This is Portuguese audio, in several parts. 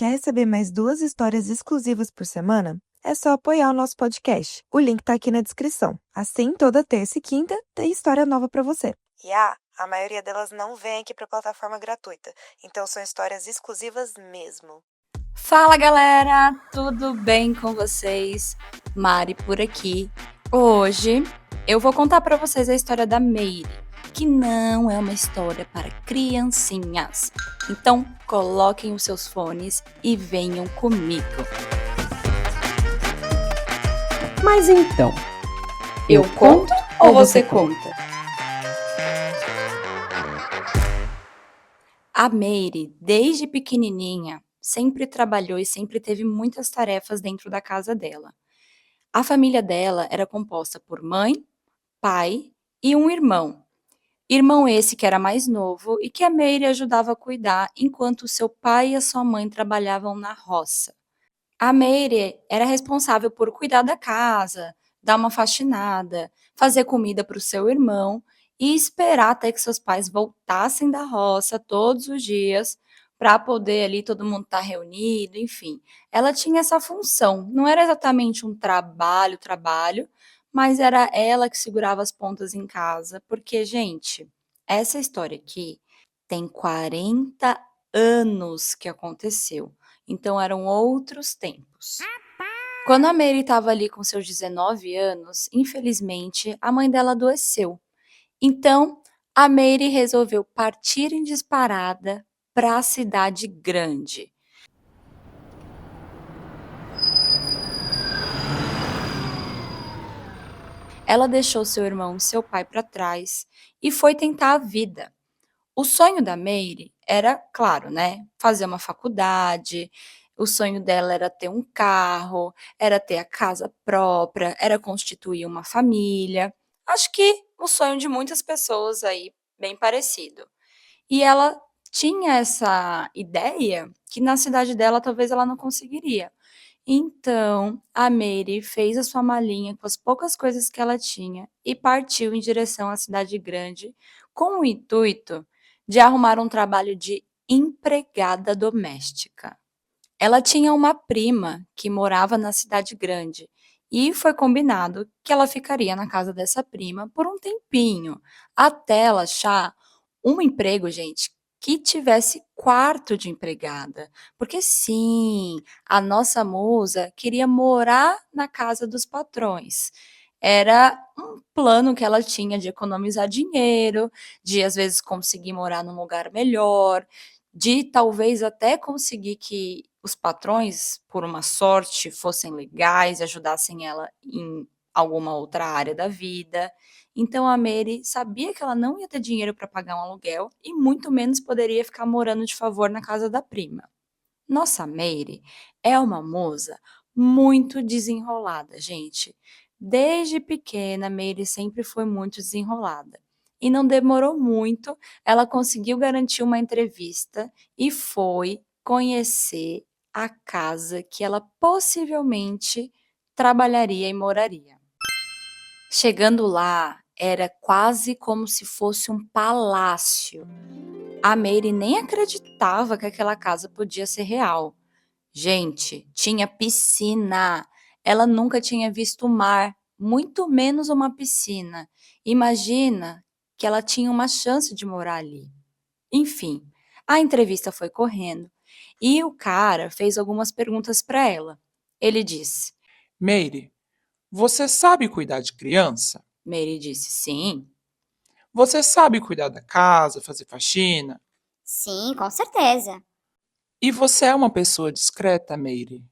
Quer receber mais 2 histórias exclusivas por semana? É só apoiar o nosso podcast. O link tá aqui na descrição. Assim, toda terça e quinta tem história nova pra você. E a maioria delas não vem aqui pra plataforma gratuita, então são histórias exclusivas mesmo. Fala galera, tudo bem com vocês? Mari por aqui. Hoje eu vou contar para vocês a história da Meire, que não é uma história para criancinhas. Então coloquem os seus fones e venham comigo. Mas então, Eu conto ou você conta? A Meire, desde pequenininha, sempre trabalhou e sempre teve muitas tarefas dentro da casa dela. A família dela era composta por mãe, pai e um irmão. Irmão esse que era mais novo e que a Meire ajudava a cuidar enquanto seu pai e a sua mãe trabalhavam na roça. A Meire era responsável por cuidar da casa, dar uma faxinada, fazer comida para o seu irmão e esperar até que seus pais voltassem da roça todos os dias para poder ali todo mundo estar reunido, enfim. Ela tinha essa função. Não era exatamente um trabalho, mas era ela que segurava as pontas em casa, porque, gente, essa história aqui tem 40 anos que aconteceu. Então eram outros tempos. Quando a Mary estava ali com seus 19 anos, infelizmente, a mãe dela adoeceu. Então, a Mary resolveu partir em disparada para a cidade grande. Ela deixou seu irmão e seu pai para trás e foi tentar a vida. O sonho da Mary era, claro, né, fazer uma faculdade. O sonho dela era ter um carro, era ter a casa própria, era constituir uma família. Acho que o sonho de muitas pessoas aí, bem parecido. E ela tinha essa ideia que na cidade dela talvez ela não conseguiria. Então, a Mary fez a sua malinha com as poucas coisas que ela tinha e partiu em direção à cidade grande com o intuito de arrumar um trabalho de empregada doméstica. Ela tinha uma prima que morava na cidade grande e foi combinado que ela ficaria na casa dessa prima por um tempinho, até ela achar um emprego, gente, que tivesse quarto de empregada. Porque sim, a nossa musa queria morar na casa dos patrões. Era um plano que ela tinha de economizar dinheiro, de às vezes conseguir morar num lugar melhor, de talvez até conseguir que os patrões, por uma sorte, fossem legais e ajudassem ela em alguma outra área da vida. Então a Mary sabia que ela não ia ter dinheiro para pagar um aluguel e muito menos poderia ficar morando de favor na casa da prima. Nossa Mary é uma moça muito desenrolada, gente. Desde pequena, Mary sempre foi muito desenrolada. E não demorou muito, ela conseguiu garantir uma entrevista e foi conhecer a casa que ela possivelmente trabalharia e moraria. Chegando lá, era quase como se fosse um palácio. A Mary nem acreditava que aquela casa podia ser real. Gente, tinha piscina. Ela nunca tinha visto o mar, muito menos uma piscina. Imagina que ela tinha uma chance de morar ali. Enfim, a entrevista foi correndo e o cara fez algumas perguntas para ela. Ele disse: Meire, você sabe cuidar de criança? Mary disse: sim. Você sabe cuidar da casa, fazer faxina? Sim, com certeza. E você é uma pessoa discreta, Meire?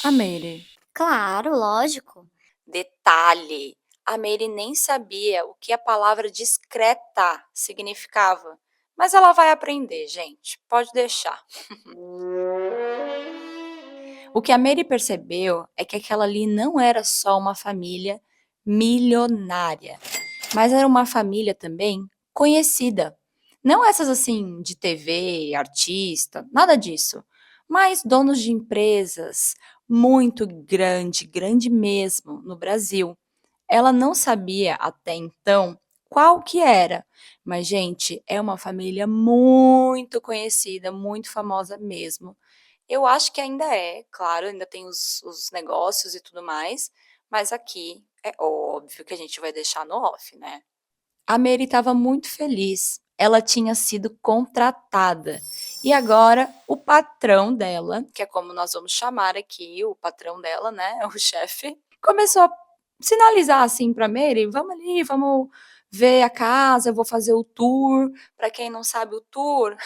A Mary. Claro, lógico. Detalhe: a Mary nem sabia o que a palavra discreta significava. Mas ela vai aprender, gente. Pode deixar. O que a Mary percebeu é que aquela ali não era só uma família milionária, mas era uma família também conhecida. Não essas assim de TV, artista, nada disso, mas donos de empresas muito grande mesmo no Brasil. Ela não sabia até então qual que era, mas gente, é uma família muito conhecida, muito famosa mesmo. Eu acho que ainda é, claro, ainda tem os negócios e tudo mais, mas aqui é óbvio que a gente vai deixar no off, né. A Mary estava muito feliz, ela tinha sido contratada, e agora o patrão dela, que é como nós vamos chamar aqui o patrão dela, né, o chefe, começou a sinalizar, assim, para Mary: "Vamos ali, vamos ver a casa, eu vou fazer o tour". Para quem não sabe, o tour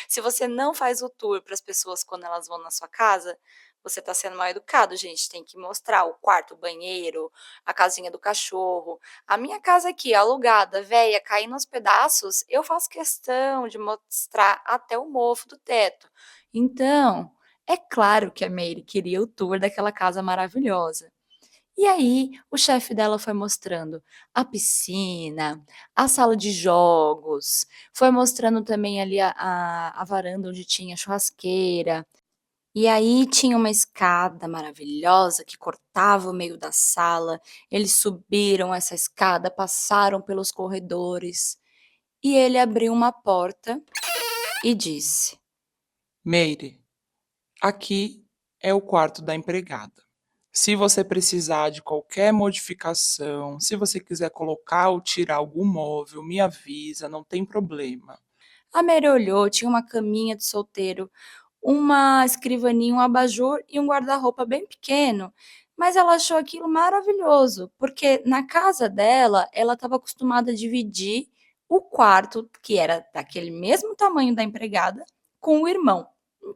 se você não faz o tour para as pessoas quando elas vão na sua casa, você está sendo mal educado, gente. Tem que mostrar o quarto, o banheiro, a casinha do cachorro. A minha casa aqui, alugada, velha, caindo aos pedaços, eu faço questão de mostrar até o mofo do teto. Então, é claro que a Mary queria o tour daquela casa maravilhosa. E aí, o chefe dela foi mostrando a piscina, a sala de jogos, foi mostrando também ali a varanda onde tinha churrasqueira. E aí tinha uma escada maravilhosa que cortava o meio da sala. Eles subiram essa escada, passaram pelos corredores e ele abriu uma porta e disse: Meire, aqui é o quarto da empregada. Se você precisar de qualquer modificação, se você quiser colocar ou tirar algum móvel, me avisa, não tem problema. A Mary olhou, tinha uma caminha de solteiro, uma escrivaninha, um abajur e um guarda-roupa bem pequeno, mas ela achou aquilo maravilhoso, porque na casa dela, ela estava acostumada a dividir o quarto, que era daquele mesmo tamanho da empregada, com o irmão.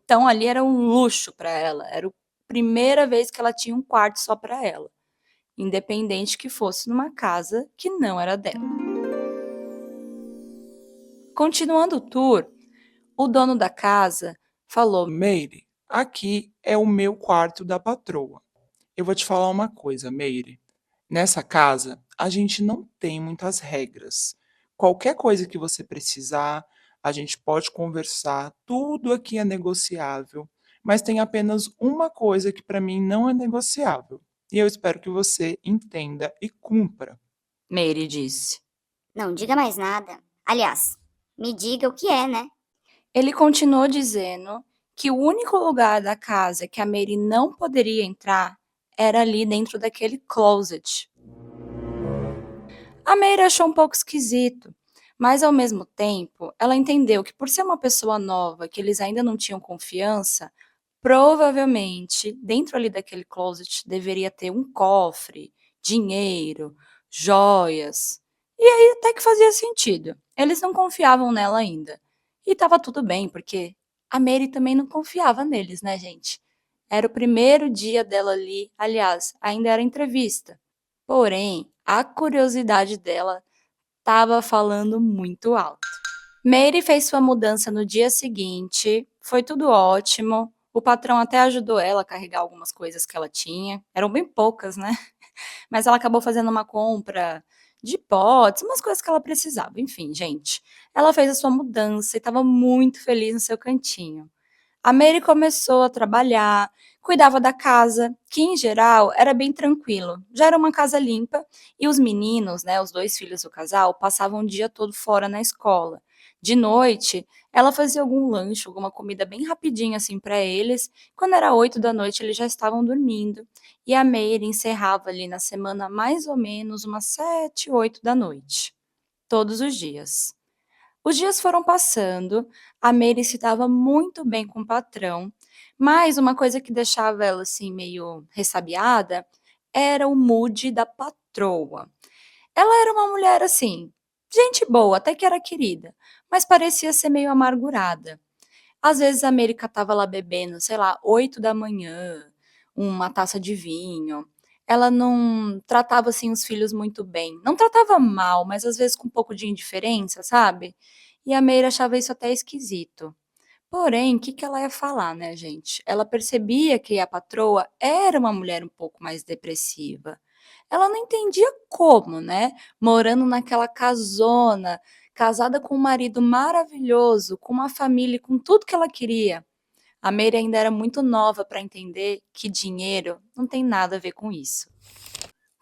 Então ali era um luxo para ela, era a primeira vez que ela tinha um quarto só para ela, independente que fosse numa casa que não era dela. Continuando o tour, o dono da casa falou: Meire, aqui é o meu quarto da patroa. Eu vou te falar uma coisa, Meire. Nessa casa, a gente não tem muitas regras. Qualquer coisa que você precisar, a gente pode conversar, tudo aqui é negociável, mas tem apenas uma coisa que para mim não é negociável. E eu espero que você entenda e cumpra. Mary disse. Não diga mais nada. Aliás, me diga o que é, né? Ele continuou dizendo que o único lugar da casa que a Mary não poderia entrar era ali dentro daquele closet. A Mary achou um pouco esquisito, mas ao mesmo tempo ela entendeu que por ser uma pessoa nova, que eles ainda não tinham confiança, provavelmente dentro ali daquele closet deveria ter um cofre, dinheiro, joias. E aí até que fazia sentido. Eles não confiavam nela ainda. E estava tudo bem, porque a Mary também não confiava neles, né, gente? Era o primeiro dia dela ali, aliás, ainda era entrevista. Porém, a curiosidade dela estava falando muito alto. Mary fez sua mudança no dia seguinte, foi tudo ótimo. O patrão até ajudou ela a carregar algumas coisas que ela tinha. Eram bem poucas, né? Mas ela acabou fazendo uma compra de potes, umas coisas que ela precisava. Enfim, gente, ela fez a sua mudança e estava muito feliz no seu cantinho. A Mary começou a trabalhar, cuidava da casa, que em geral era bem tranquilo. Já era uma casa limpa e os meninos, né, os 2 filhos do casal, passavam o dia todo fora na escola. De noite, ela fazia algum lanche, alguma comida bem rapidinho assim para eles. Quando era 8 da noite, eles já estavam dormindo. E a Mary encerrava ali na semana mais ou menos umas 7, 8 da noite, todos os dias. Os dias foram passando, a Mary se dava muito bem com o patrão, mas uma coisa que deixava ela assim meio ressabiada era o mood da patroa. Ela era uma mulher assim, gente boa, até que era querida, mas parecia ser meio amargurada. Às vezes a Mary estava lá bebendo, sei lá, 8 da manhã, uma taça de vinho. Ela não tratava assim os filhos muito bem. Não tratava mal, mas às vezes com um pouco de indiferença, sabe? E a Meire achava isso até esquisito. Porém, o que que ela ia falar, né, gente? Ela percebia que a patroa era uma mulher um pouco mais depressiva. Ela não entendia como, né? Morando naquela casona, casada com um marido maravilhoso, com uma família, e com tudo que ela queria. A Meire ainda era muito nova para entender que dinheiro não tem nada a ver com isso.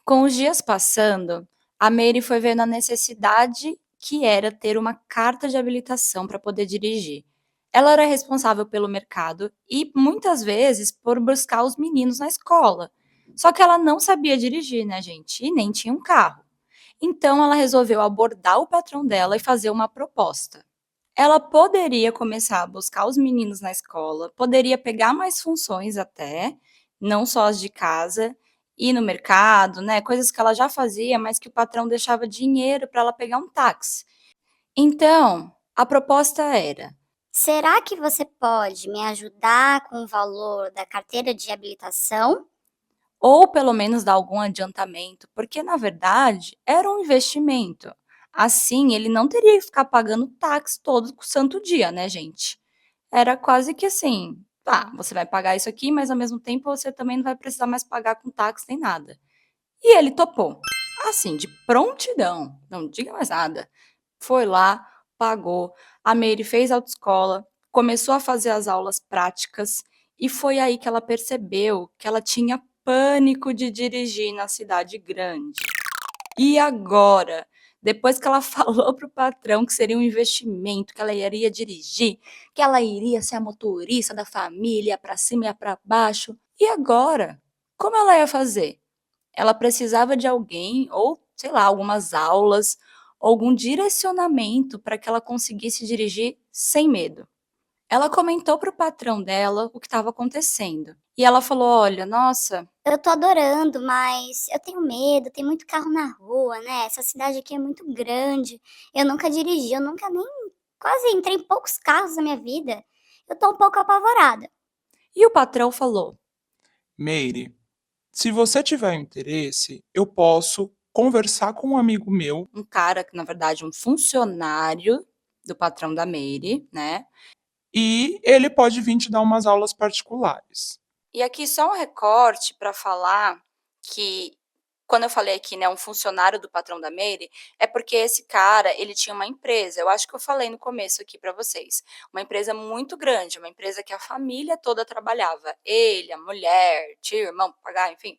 Com os dias passando, a Mary foi vendo a necessidade que era ter uma carta de habilitação para poder dirigir. Ela era responsável pelo mercado e muitas vezes por buscar os meninos na escola. Só que ela não sabia dirigir, né, gente? E nem tinha um carro. Então ela resolveu abordar o patrão dela e fazer uma proposta. Ela poderia começar a buscar os meninos na escola, poderia pegar mais funções até, não só as de casa, ir no mercado, né? Coisas que ela já fazia, mas que o patrão deixava dinheiro para ela pegar um táxi. Então, a proposta era: Será que você pode me ajudar com o valor da carteira de habilitação? ou pelo menos dar algum adiantamento, porque na verdade era um investimento. Assim, ele não teria que ficar pagando táxi todo santo dia, né, gente? Era quase que assim: tá, você vai pagar isso aqui, mas ao mesmo tempo você também não vai precisar mais pagar com táxi nem nada. E ele topou. Assim, de prontidão, não diga mais nada. Foi lá, pagou. A Meire fez autoescola, começou a fazer as aulas práticas e foi aí que ela percebeu que ela tinha pânico de dirigir na cidade grande. E agora, depois que ela falou para o patrão que seria um investimento, que ela iria dirigir, que ela iria ser a motorista da família, para cima e para baixo, e agora? Como ela ia fazer? Ela precisava de alguém, ou sei lá, algumas aulas, algum direcionamento para que ela conseguisse dirigir sem medo. Ela comentou para o patrão dela o que estava acontecendo. E ela falou: Olha, nossa, Eu tô adorando, mas eu tenho medo, tem muito carro na rua, né? Essa cidade aqui é muito grande. Eu nunca dirigi, eu nunca nem quase entrei em poucos carros na minha vida. Eu tô um pouco apavorada. e o patrão falou: Meire, se você tiver interesse, eu posso conversar com um amigo meu um cara que, na verdade, um funcionário do patrão da Meire, né? e ele pode vir te dar umas aulas particulares. E aqui só um recorte para falar que, quando eu falei aqui, né, um funcionário do patrão da Meire, é porque esse cara, ele tinha uma empresa, eu acho que eu falei no começo aqui para vocês, uma empresa muito grande, uma empresa que a família toda trabalhava, ele, a mulher, tio, irmão, pagar, enfim.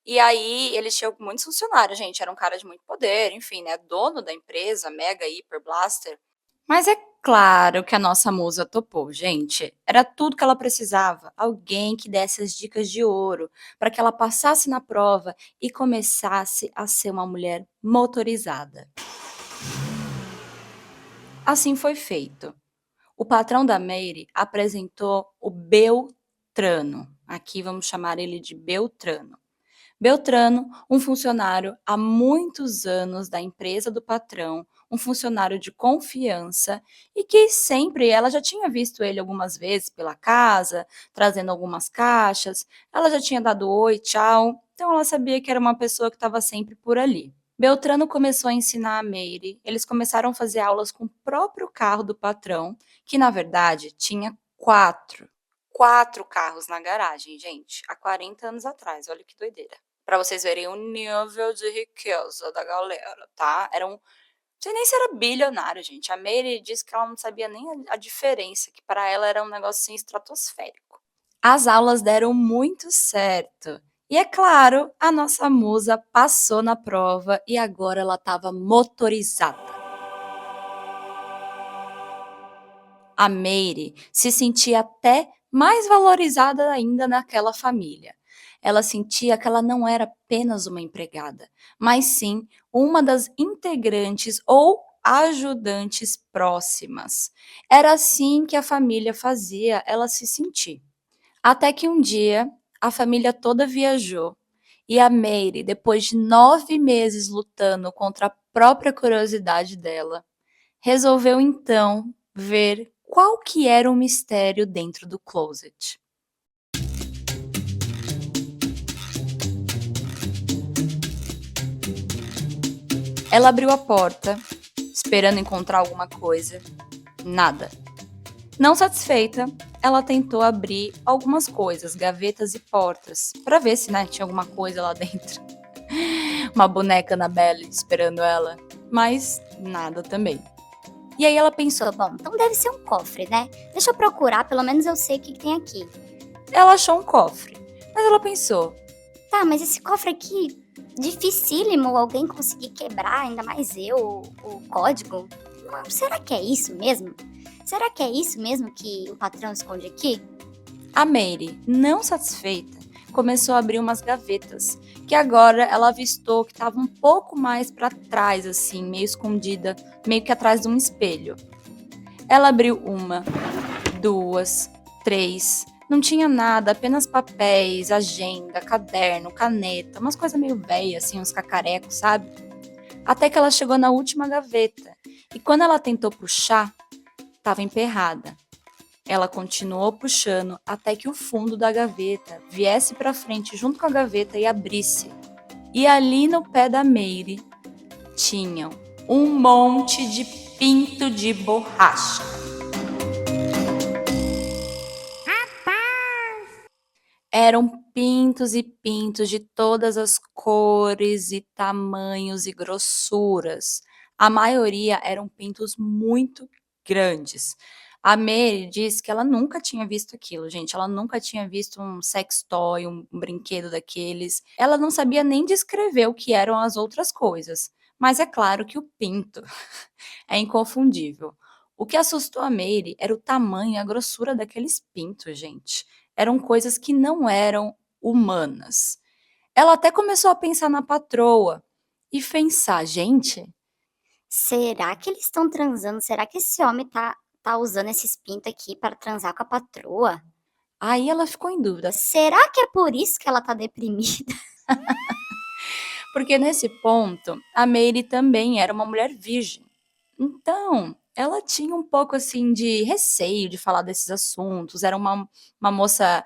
E aí eles tinham muitos funcionários, gente, era um cara de muito poder, enfim, né, dono da empresa, Mega Hyper Blaster. Mas é claro que a nossa musa topou, gente. Era tudo que ela precisava. Alguém que desse as dicas de ouro para que ela passasse na prova e começasse a ser uma mulher motorizada. Assim foi feito. O patrão da Meire apresentou o Beltrano. Aqui vamos chamar ele de Beltrano. Beltrano, um funcionário há muitos anos da empresa do patrão, um funcionário de confiança e que sempre ela já tinha visto ele algumas vezes pela casa, trazendo algumas caixas, ela já tinha dado oi, tchau, então ela sabia que era uma pessoa que estava sempre por ali. Beltrano começou a ensinar a Meire, eles começaram a fazer aulas com o próprio carro do patrão, que na verdade tinha quatro carros na garagem, gente, há 40 anos atrás, olha que doideira. Pra vocês verem o nível de riqueza da galera, tá? Não sei nem se era bilionário, gente. A Mary disse que ela não sabia nem a diferença, que para ela era um negócio assim estratosférico. As aulas deram muito certo. E é claro, a nossa musa passou na prova e agora ela estava motorizada. A Mary se sentia até mais valorizada ainda naquela família. Ela sentia que ela não era apenas uma empregada, mas sim uma das integrantes ou ajudantes próximas. Era assim que a família fazia ela se sentir. Até que um dia a família toda viajou e a Mary, depois de 9 meses lutando contra a própria curiosidade dela, resolveu então ver qual que era o mistério dentro do closet. Ela abriu a porta, esperando encontrar alguma coisa. Nada. Não satisfeita, ela tentou abrir algumas coisas, gavetas e portas, para ver se, né, tinha alguma coisa lá dentro. Uma boneca Annabelle esperando ela, mas nada também. E aí ela pensou, Bom, então deve ser um cofre, né? Deixa eu procurar, pelo menos eu sei o que tem aqui. ela achou um cofre, mas ela pensou, Tá, mas esse cofre aqui, dificílimo alguém conseguir quebrar, ainda mais eu, o código. Será que é isso mesmo? Será que é isso mesmo que o patrão esconde aqui? A Mary, não satisfeita, começou a abrir umas gavetas, que agora ela avistou que estava um pouco mais para trás, assim, meio escondida, meio que atrás de um espelho. Ela abriu 1, 2, 3, não tinha nada, apenas papéis, agenda, caderno, caneta, umas coisas meio velhas, assim, uns cacarecos, sabe? Até que ela chegou na última gaveta, e quando ela tentou puxar, estava emperrada. Ela continuou puxando até que o fundo da gaveta viesse para frente junto com a gaveta e abrisse. E ali no pé da Mary tinham um monte de pinto de borracha. Eram pintos e pintos de todas as cores e tamanhos e grossuras. A maioria eram pintos muito grandes. A Mary disse que ela nunca tinha visto aquilo, gente. Ela nunca tinha visto um sex toy, um brinquedo daqueles. Ela não sabia nem descrever o que eram as outras coisas. Mas é claro que o pinto é inconfundível. O que assustou a Mary era o tamanho e a grossura daqueles pintos, gente. Eram coisas que não eram humanas. Ela até começou a pensar na patroa e pensar, gente, Será que eles estão transando? Será que esse homem tá usando esses pintos aqui para transar com a patroa? aí ela ficou em dúvida, Será que é por isso que ela tá deprimida? porque nesse ponto a Mary também era uma mulher virgem. Então, ela tinha um pouco assim de receio de falar desses assuntos, era uma moça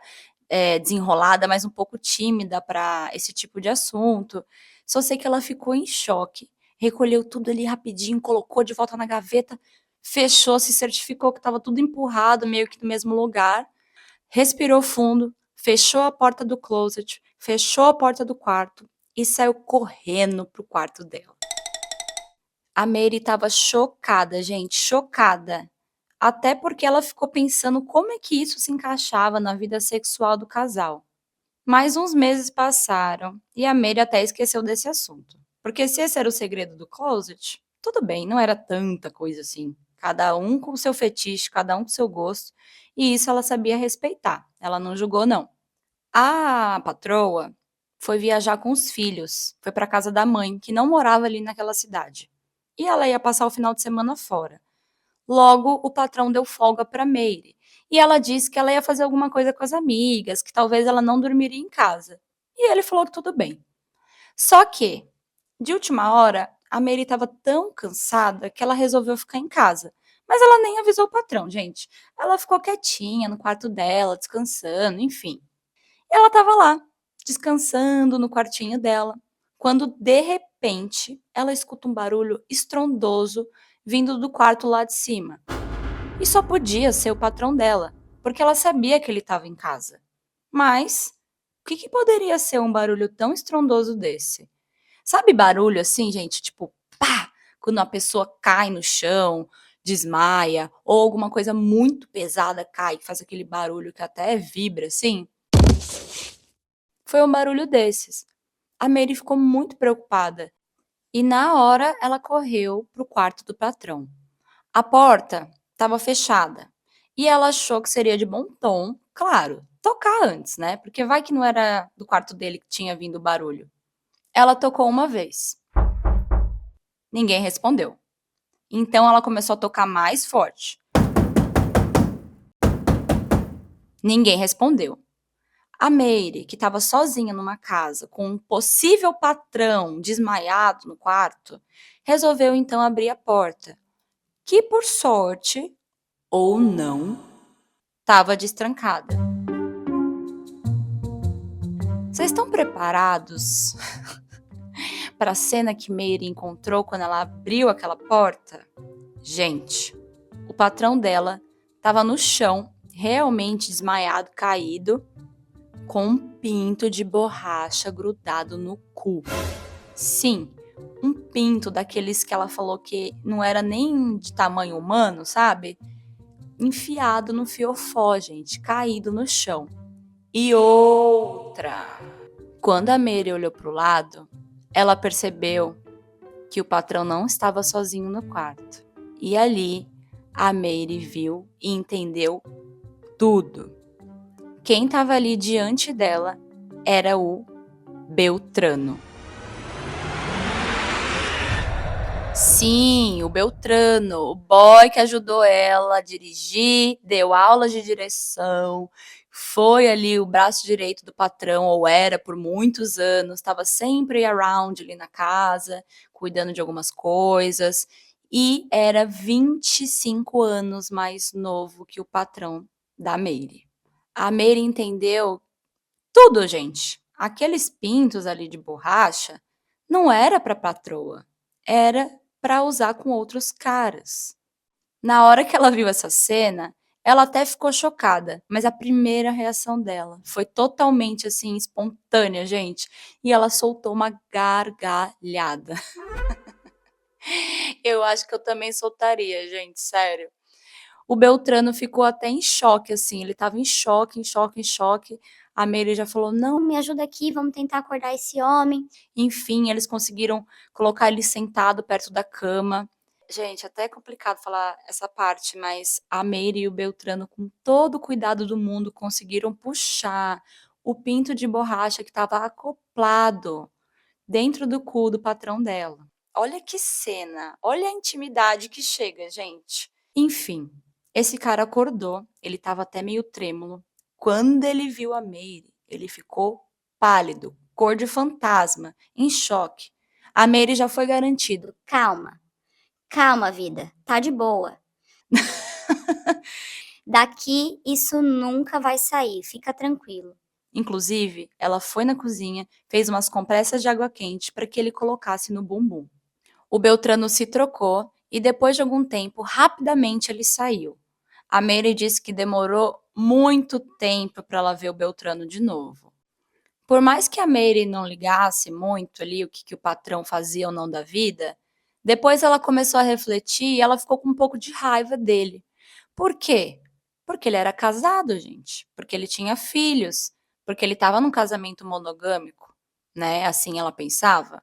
desenrolada, mas um pouco tímida para esse tipo de assunto. Só sei que ela ficou em choque, recolheu tudo ali rapidinho, colocou de volta na gaveta, fechou, se certificou que estava tudo empurrado, meio que no mesmo lugar, respirou fundo, fechou a porta do closet, fechou a porta do quarto e saiu correndo pro quarto dela. A Mary estava chocada, gente, chocada. Até porque ela ficou pensando como é que isso se encaixava na vida sexual do casal. Mais uns meses passaram e a Mary até esqueceu desse assunto. Porque se esse era o segredo do closet, tudo bem, não era tanta coisa assim. Cada um com o seu fetiche, cada um com o seu gosto. E isso ela sabia respeitar. Ela não julgou, não. A patroa foi viajar com os filhos. Foi para casa da mãe, que não morava ali naquela cidade. E ela ia passar o final de semana fora. Logo, o patrão deu folga para Mary. E ela disse que ela ia fazer alguma coisa com as amigas, que talvez ela não dormiria em casa. E ele falou que tudo bem. Só que, de última hora, a Mary estava tão cansada que ela resolveu ficar em casa. Mas ela nem avisou o patrão, gente. Ela ficou quietinha no quarto dela, descansando, enfim. E ela estava lá, descansando no quartinho dela, quando de repente ela escuta um barulho estrondoso vindo do quarto lá de cima. E só podia ser o patrão dela, porque ela sabia que ele estava em casa. Mas o que poderia ser um barulho tão estrondoso desse? Sabe barulho assim, gente, tipo pá, quando a pessoa cai no chão, desmaia, ou alguma coisa muito pesada cai, que faz aquele barulho que até vibra assim? Foi um barulho desses. A Mary ficou muito preocupada e na hora ela correu para o quarto do patrão. A porta estava fechada e ela achou que seria de bom tom, claro, tocar antes, né? Porque vai que não era do quarto dele que tinha vindo o barulho. Ela tocou uma vez. Ninguém respondeu. Então ela começou a tocar mais forte. Ninguém respondeu. A Mary, que estava sozinha numa casa com um possível patrão desmaiado no quarto, resolveu então abrir a porta, que por sorte, ou não, estava destrancada. Vocês estão preparados para a cena que Mary encontrou quando ela abriu aquela porta? Gente, o patrão dela estava no chão, realmente desmaiado, caído, com um pinto de borracha grudado no cu. Sim, um pinto daqueles que ela falou que não era nem de tamanho humano, sabe? Enfiado no fiofó, gente, caído no chão. E outra! Quando a Mary olhou para o lado, ela percebeu que o patrão não estava sozinho no quarto. E ali, A Mary viu e entendeu tudo. Quem estava ali diante dela era o Beltrano. Sim, o Beltrano, o boy que ajudou ela a dirigir, deu aulas de direção, foi ali o braço direito do patrão, ou era por muitos anos, estava sempre around ali na casa, cuidando de algumas coisas, e era 25 anos mais novo que o patrão da Mary. A Mary entendeu tudo, gente. Aqueles pintos ali de borracha não era para patroa, era para usar com outros caras. Na hora que ela viu essa cena, ela até ficou chocada, mas a primeira reação dela foi totalmente assim espontânea, gente, e ela soltou uma gargalhada. Eu acho que eu também soltaria, gente, sério. O Beltrano ficou até em choque, assim, ele estava em choque, em choque, em choque. A Mary já falou: "Não, Me ajuda aqui, vamos tentar acordar esse homem. enfim, eles conseguiram colocar ele sentado perto da cama. Gente, até é complicado falar essa parte, mas a Mary e o Beltrano, com todo o cuidado do mundo, conseguiram puxar o pinto de borracha que estava acoplado dentro do cu do patrão dela. Olha que cena, olha a intimidade que chega, gente. Enfim, esse cara acordou, ele estava até meio trêmulo. Quando ele viu a Mary, ele ficou pálido, cor de fantasma, em choque. A Mary já foi garantido. Calma, calma, vida, tá de boa. Daqui isso nunca vai sair, fica tranquilo. Inclusive, ela foi na cozinha, fez umas compressas de água quente para que ele colocasse no bumbum. O Beltrano se trocou e depois de algum tempo, rapidamente ele saiu. A Mary disse que demorou muito tempo para ela ver o Beltrano de novo. Por mais que a Mary não ligasse muito ali o que o patrão fazia ou não da vida, depois ela começou a refletir e ela ficou com um pouco de raiva dele. Por quê? Porque ele era casado, gente. Porque ele tinha filhos. Porque ele estava num casamento monogâmico, né? Assim ela pensava.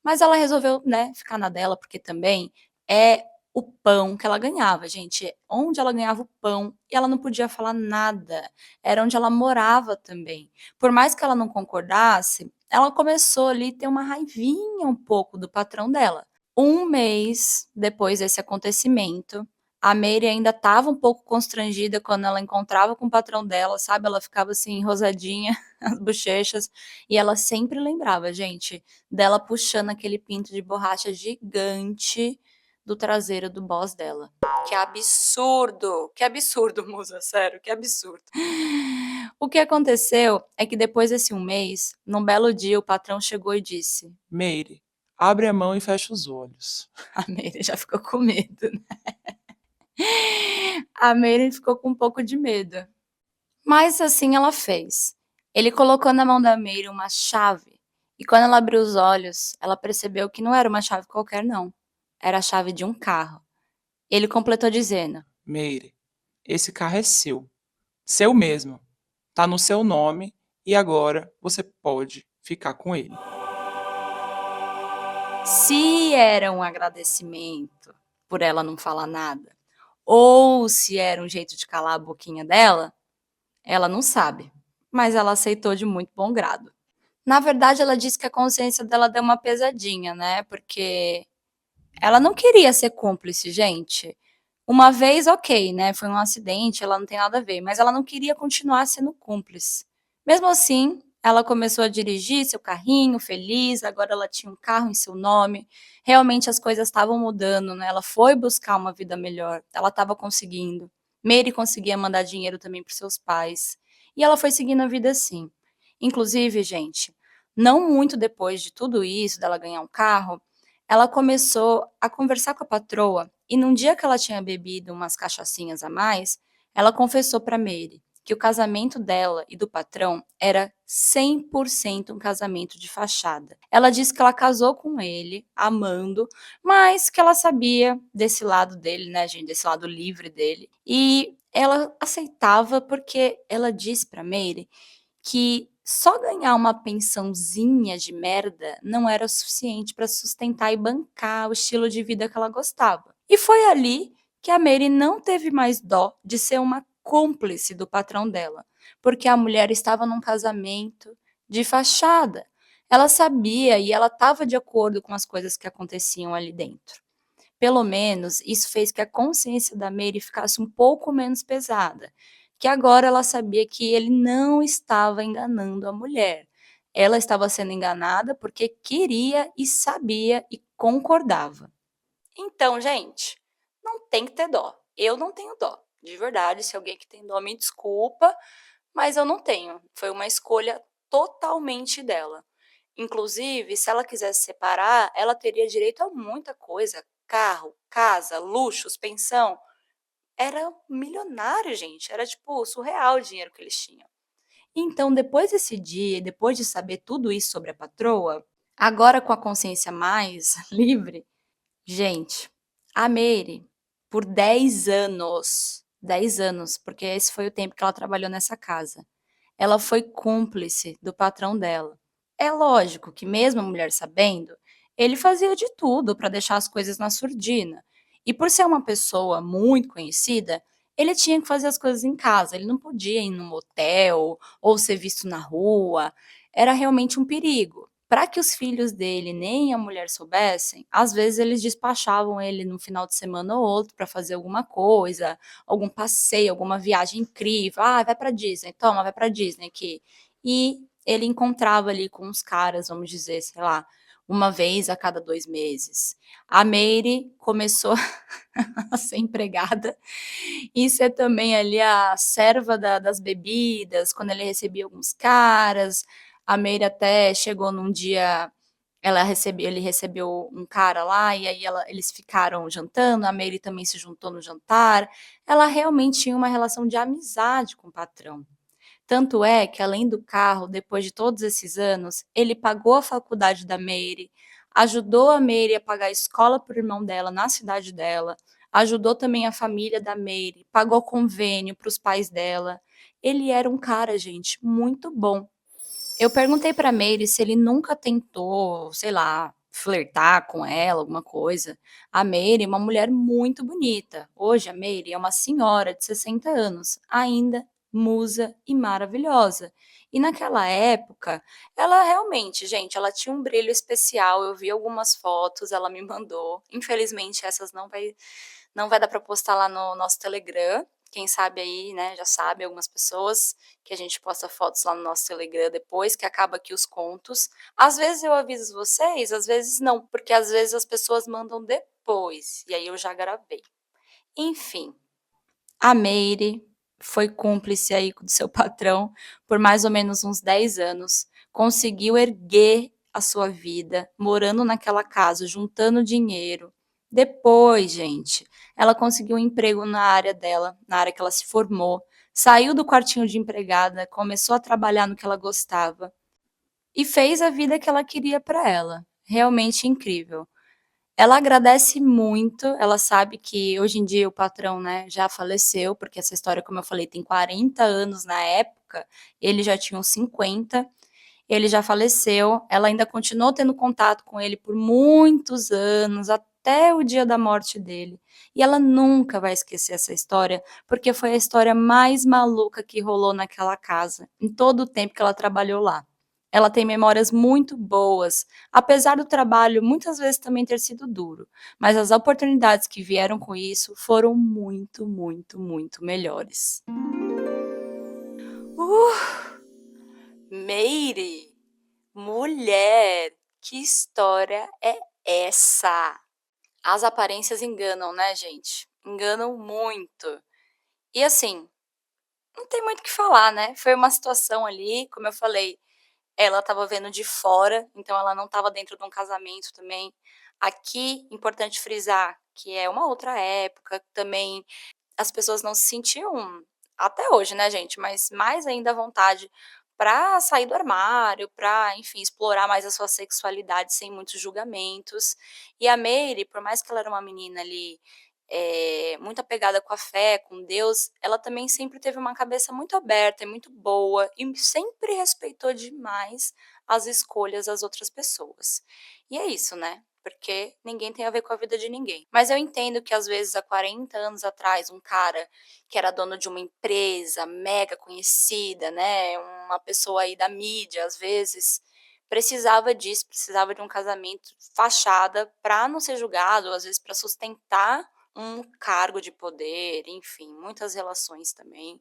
Mas ela resolveu, né, ficar na dela, porque também é o pão que ela ganhava, gente. Onde ela ganhava o pão e ela não podia falar nada. Era onde ela morava também. Por mais que ela não concordasse, ela começou ali a ter uma raivinha um pouco do patrão dela. Um mês depois desse acontecimento, a Mary ainda estava um pouco constrangida quando ela encontrava com o patrão dela, sabe? Ela ficava assim, rosadinha, as bochechas, e ela sempre lembrava, gente, dela puxando aquele pinto de borracha gigante do traseiro do boss dela. Que absurdo, musa, sério, que absurdo. O que aconteceu é que depois desse um mês, num belo dia, o patrão chegou e disse: Meire, abre a mão e fecha os olhos. a Mary já ficou com medo, né? A Mary ficou com um pouco de medo. Mas assim ela fez. Ele colocou na mão da Mary uma chave. E quando ela abriu os olhos, ela percebeu que não era uma chave qualquer, não. Era a chave de um carro. Ele completou dizendo: Meire, esse carro é seu. Seu mesmo. Tá no seu nome e agora você pode ficar com ele. se era um agradecimento por ela não falar nada, ou se era um jeito de calar a boquinha dela, ela não sabe. Mas ela aceitou de muito bom grado. Na verdade, ela disse que a consciência dela deu uma pesadinha, né? Porque ela não queria ser cúmplice, gente. Uma vez, ok, né? Foi um acidente, ela não tem nada a ver, mas ela não queria continuar sendo cúmplice. Mesmo assim, ela começou a dirigir seu carrinho, feliz, agora ela tinha um carro em seu nome. Realmente as coisas estavam mudando, né? Ela foi buscar uma vida melhor, ela estava conseguindo. Mary conseguia mandar dinheiro também para seus pais. E ela foi seguindo a vida assim. Inclusive, gente, não muito depois de tudo isso, dela ganhar um carro, ela começou a conversar com a patroa e num dia que ela tinha bebido umas cachaçinhas a mais, ela confessou para Mary que o casamento dela e do patrão era 100% um casamento de fachada. Ela disse que ela casou com ele, amando, mas que ela sabia desse lado dele, né, gente, desse lado livre dele. E ela aceitava porque ela disse para Mary que só ganhar uma pensãozinha de merda não era o suficiente para sustentar e bancar o estilo de vida que ela gostava. E foi ali que a Mary não teve mais dó de ser uma cúmplice do patrão dela, porque a mulher estava num casamento de fachada. Ela sabia e ela estava de acordo com as coisas que aconteciam ali dentro. Pelo menos isso fez que a consciência da Mary ficasse um pouco menos pesada, que agora ela sabia que ele não estava enganando a mulher. Ela estava sendo enganada porque queria e sabia e concordava. Então, gente, não tem que ter dó. Eu não tenho dó. De verdade, se alguém que tem dó me desculpa, mas eu não tenho. Foi uma escolha totalmente dela. Inclusive, se ela quisesse separar, ela teria direito a muita coisa: carro, casa, luxos, pensão. Era milionário, gente. Era tipo surreal o dinheiro que eles tinham. Então, depois desse dia, e depois de saber tudo isso sobre a patroa, agora com a consciência mais livre, gente, a Mary, por 10 anos, porque esse foi o tempo que ela trabalhou nessa casa, ela foi cúmplice do patrão dela. É lógico que, mesmo a mulher sabendo, ele fazia de tudo para deixar as coisas na surdina. E por ser uma pessoa muito conhecida, ele tinha que fazer as coisas em casa, ele não podia ir num motel ou ser visto na rua. Era realmente um perigo. Para que os filhos dele nem a mulher soubessem, às vezes eles despachavam ele no final de semana ou outro para fazer alguma coisa, algum passeio, alguma viagem incrível. Ah, vai para Disney, toma, vai para Disney aqui. E ele encontrava ali com os caras, vamos dizer, sei lá, uma vez a cada 2 meses. A Mary começou a ser empregada e ser também ali a serva das bebidas, quando ele recebia alguns caras. A Mary até chegou num dia, ele recebeu um cara lá, e aí eles ficaram jantando, a Mary também se juntou no jantar. Ela realmente tinha uma relação de amizade com o patrão. Tanto é que, além do carro, depois de todos esses anos, ele pagou a faculdade da Mary, ajudou a Mary a pagar a escola para o irmão dela na cidade dela, ajudou também a família da Mary, pagou convênio para os pais dela. Ele era um cara, gente, muito bom. Eu perguntei para Mary se ele nunca tentou, sei lá, flertar com ela, alguma coisa. A Mary é uma mulher muito bonita. Hoje a Mary é uma senhora de 60 anos, ainda musa e maravilhosa. E naquela época, ela realmente, gente, ela tinha um brilho especial. Eu vi algumas fotos, ela me mandou. Infelizmente, essas não vai dar para postar lá no nosso Telegram. Quem sabe aí, né, já sabe, algumas pessoas, que a gente posta fotos lá no nosso Telegram depois, que acaba aqui os contos. Às vezes eu aviso vocês, às vezes não, porque às vezes as pessoas mandam depois, e aí eu já gravei. Enfim, a Mary foi cúmplice aí do seu patrão por mais ou menos uns 10 anos, conseguiu erguer a sua vida, morando naquela casa, juntando dinheiro. Depois, gente, ela conseguiu um emprego na área dela, na área que ela se formou, saiu do quartinho de empregada, começou a trabalhar no que ela gostava e fez a vida que ela queria para ela. Realmente incrível. Ela agradece muito, ela sabe que hoje em dia o patrão, né, já faleceu, porque essa história, como eu falei, tem 40 anos na época, ele já tinha uns 50, ele já faleceu, ela ainda continuou tendo contato com ele por muitos anos, até o dia da morte dele. E ela nunca vai esquecer essa história, porque foi a história mais maluca que rolou naquela casa, em todo o tempo que ela trabalhou lá. Ela tem memórias muito boas, apesar do trabalho muitas vezes também ter sido duro, mas as oportunidades que vieram com isso foram muito, muito, muito melhores. Meire, mulher, que história é essa? As aparências enganam, né, gente? Enganam muito. E assim, não tem muito o que falar, né? Foi uma situação ali, como eu falei, ela estava vendo de fora, então ela não estava dentro de um casamento também. Aqui, importante frisar que é uma outra época, também as pessoas não se sentiam, até hoje, né, gente, mas mais ainda à vontade para sair do armário, para, enfim, explorar mais a sua sexualidade sem muitos julgamentos. E a Mary, por mais que ela era uma menina ali, muito apegada com a fé, com Deus, ela também sempre teve uma cabeça muito aberta e muito boa e sempre respeitou demais as escolhas das outras pessoas. E é isso, né? porque ninguém tem a ver com a vida de ninguém. Mas eu entendo que às vezes há 40 anos atrás, um cara que era dono de uma empresa mega conhecida, né, uma pessoa aí da mídia, às vezes, precisava disso, precisava de um casamento fachada para não ser julgado, às vezes para sustentar um cargo de poder, enfim, muitas relações também.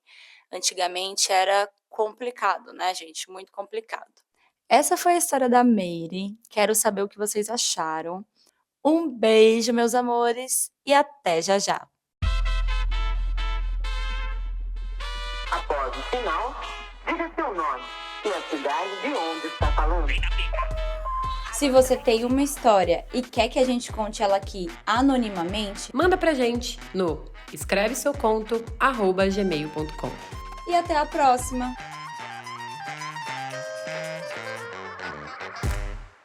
Antigamente era complicado, né, gente? Muito complicado. Essa foi a história da Meire. Quero saber o que vocês acharam. Um beijo, meus amores, e até já já. Após o sinal, diga seu nome e a cidade de onde está falando. Se você tem uma história e quer que a gente conte ela aqui anonimamente, Manda pra gente no escreveseuconto@gmail.com. e até a próxima!